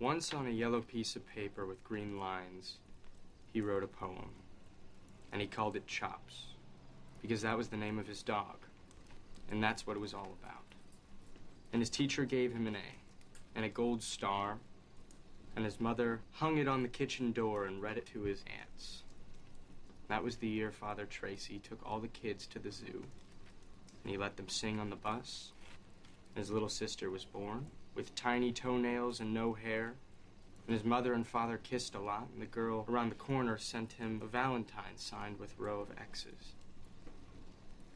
Once on a yellow piece of paper with green lines, he wrote a poem, and he called it Chops, because that was the name of his dog, and that's what it was all about. And his teacher gave him an A, and a gold star, and his mother hung it on the kitchen door and read it to his aunts. That was the year Father Tracy took all the kids to the zoo, and he let them sing on the bus. His little sister was born, with tiny toenails and no hair, and his mother and father kissed a lot, and the girl around the corner sent him a valentine signed with a row of X's.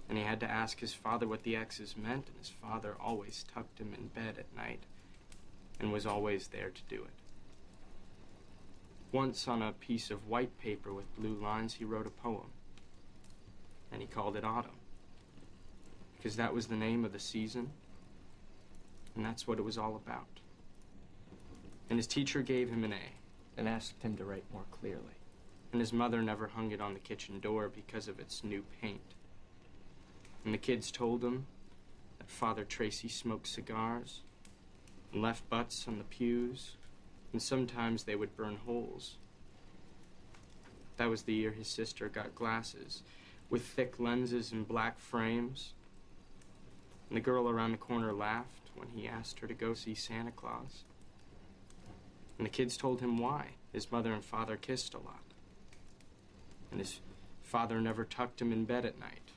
And he had to ask his father what the X's meant, and his father always tucked him in bed at night and was always there to do it. Once on a piece of white paper with blue lines, he wrote a poem, and he called it Autumn, because that was the name of the season, and that's what it was all about. And his teacher gave him an A and asked him to write more clearly. And his mother never hung it on the kitchen door because of its new paint. And the kids told him that Father Tracy smoked cigars and left butts on the pews, and sometimes they would burn holes. That was the year his sister got glasses with thick lenses and black frames. And the girl around the corner laughed when he asked her to go see Santa Claus. And the kids told him why. His mother and father kissed a lot. And his father never tucked him in bed at night.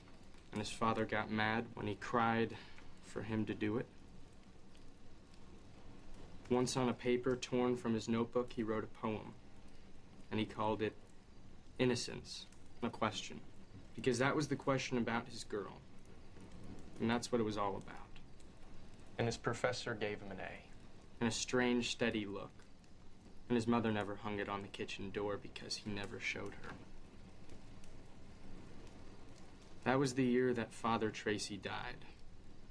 And his father got mad when he cried for him to do it. Once on a paper torn from his notebook, he wrote a poem. And he called it Innocence, a question. Because that was the question about his girl. And that's what it was all about. And his professor gave him an A. And a strange, steady look. And his mother never hung it on the kitchen door because he never showed her. That was the year that Father Tracy died,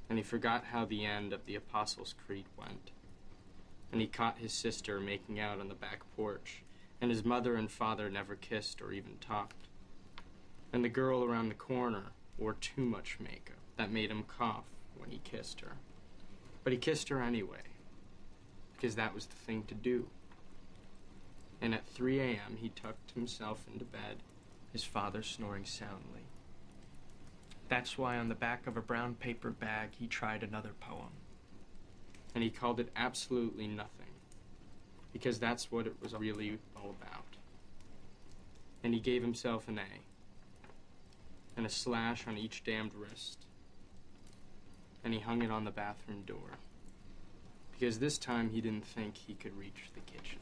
and he forgot how the end of the Apostles' Creed went. And he caught his sister making out on the back porch, and his mother and father never kissed or even talked. And the girl around the corner wore too much makeup that made him cough when he kissed her. But he kissed her anyway, because that was the thing to do. And at 3 a.m., he tucked himself into bed, his father snoring soundly. That's why on the back of a brown paper bag, he tried another poem. And he called it Absolutely Nothing, because that's what it was really all about. And he gave himself an A, and a slash on each damned wrist. And he hung it on the bathroom door, because this time he didn't think he could reach the kitchen.